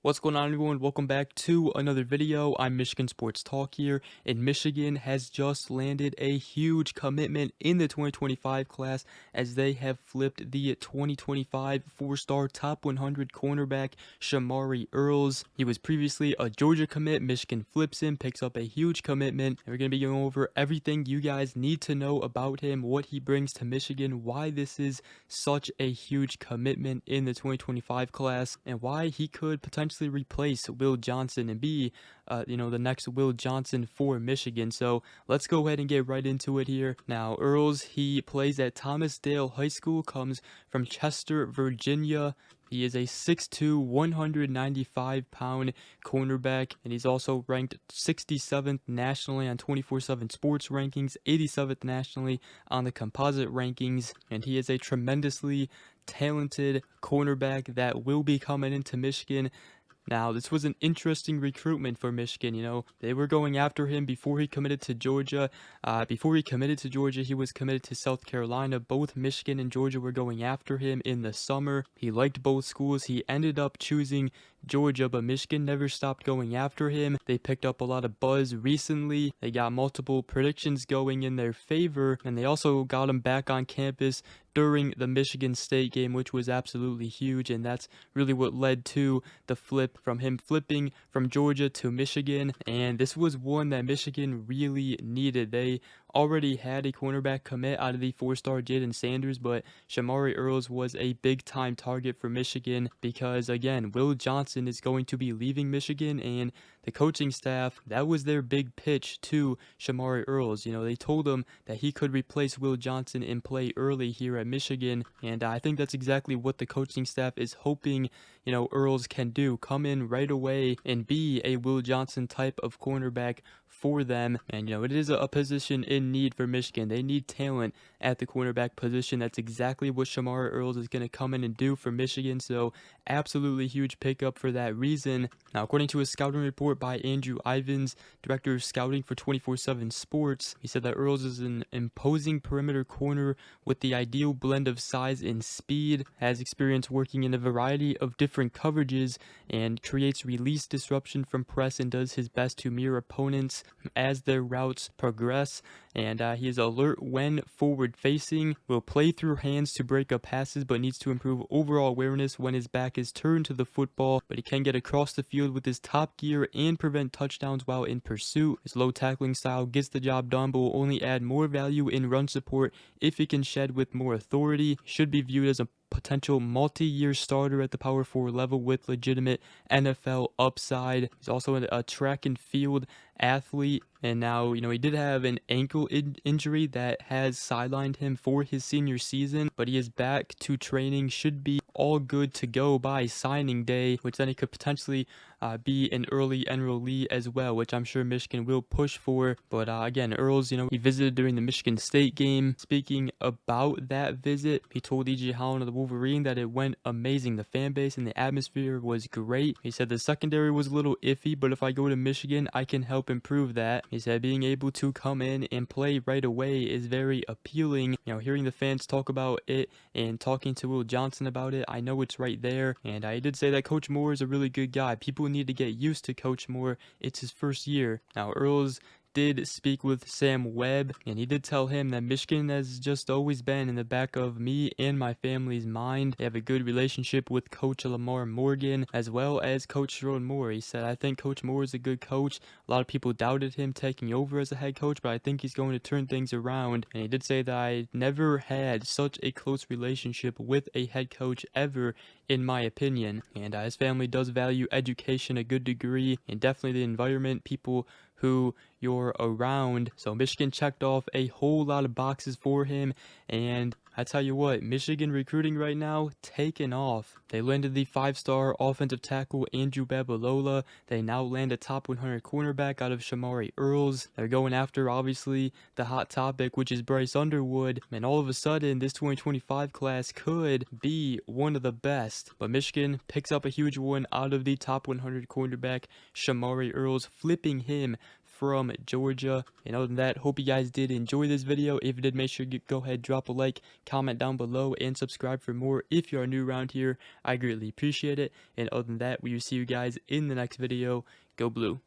What's going on, everyone? Welcome back to another video. I'm Michigan Sports Talk here, and Michigan has just landed a huge commitment in the 2025 class as they have flipped the 2025 four-star top 100 cornerback Shamari Earls. He was previously a Georgia commit. Michigan flips him, picks up a huge commitment, and we're going to be going over everything you guys need to know about him, what he brings to Michigan, why this is such a huge commitment in the 2025 class, and why he could potentially replace Will Johnson and be the next Will Johnson for Michigan. So let's go ahead and get right into it here. Now, Earls, he plays at Thomas Dale High School, comes from Chester, Virginia. He is a 6'2", 195-pound cornerback, and he's also ranked 67th nationally on 24/7 Sports rankings, 87th nationally on the composite rankings, and he is a tremendously talented cornerback that will be coming into Michigan. Now, this was an interesting recruitment for Michigan. They were going after him before he committed to Georgia. He was committed to South Carolina. Both Michigan and Georgia were going after him in the summer. He liked both schools. He ended up choosing Georgia, but Michigan never stopped going after him. They picked up a lot of buzz recently. They got multiple predictions going in their favor, and they also got him back on campus during the Michigan State game, which was absolutely huge, and that's really what led to the flip from him flipping from Georgia to Michigan. And this was one that Michigan really needed. They already had a cornerback commit out of the four-star Jaden Sanders, but Shamari Earls was a big-time target for Michigan because, again, Will Johnson is going to be leaving Michigan, and the coaching staff, that was their big pitch to Shamari Earls. They told him that he could replace Will Johnson and play early here at Michigan, and I think that's exactly what the coaching staff is hoping Earls can do. Come in right away and be a Will Johnson type of cornerback for them. And it is a position in need for Michigan. They need talent at the cornerback position. That's exactly what Shamari Earls is going to come in and do for Michigan. So absolutely huge pickup for that reason. Now, according to a scouting report by Andrew Ivins, director of scouting for 24/7 Sports, he said that Earls is an imposing perimeter corner with the ideal blend of size and speed, has experience working in a variety of different coverages, and creates release disruption from press and does his best to mirror opponents as their routes progress. And he is alert when forward facing, will play through hands to break up passes, but needs to improve overall awareness when his back is turned to the football. But he can get across the field with his top gear and prevent touchdowns while in pursuit. His low tackling style gets the job done, but will only add more value in run support if he can shed with more authority. Should be viewed as a potential multi-year starter at the power forward level with legitimate NFL upside. He's also a track and field athlete, and now he did have an ankle injury that has sidelined him for his senior season, but he is back to training, should be all good to go by signing day, which then he could potentially be an early enrollee as well, which I'm sure Michigan will push for. But again, Earls, he visited during the Michigan State game. Speaking about that visit, he told E.J. Holland of the Wolverine that it went amazing. The fan base and the atmosphere was great. He said the secondary was a little iffy, but if I go to Michigan, I can help improve that. He said being able to come in and play right away is very appealing. Hearing the fans talk about it and talking to Will Johnson about it, I know it's right there. And I did say that Coach Moore is a really good guy. People need to get used to Coach Moore. It's his first year. Now, Earls did speak with Sam Webb, and he did tell him that Michigan has just always been in the back of me and my family's mind. They have a good relationship with Coach Lamar Morgan as well as Coach Sharon Moore. He said, I think Coach Moore is a good coach. A lot of people doubted him taking over as a head coach, but I think he's going to turn things around. And he did say that I never had such a close relationship with a head coach ever, in my opinion. And his family does value education a good degree, and definitely the environment, people who you're around. So Michigan checked off a whole lot of boxes for him, and I tell you what, Michigan recruiting right now, taking off. They landed the 5-star offensive tackle Andrew Babalola. They now land a top 100 cornerback out of Shamari Earls. They're going after, obviously, the hot topic, which is Bryce Underwood. And all of a sudden, this 2025 class could be one of the best. But Michigan picks up a huge one out of the top 100 cornerback Shamari Earls, flipping him from Georgia. And other than that, hope you guys did enjoy this video. If you did, make sure you go ahead, drop a like, comment down below, and subscribe for more if you are new around here. I greatly appreciate it. And other than that, we will see you guys in the next video. Go Blue.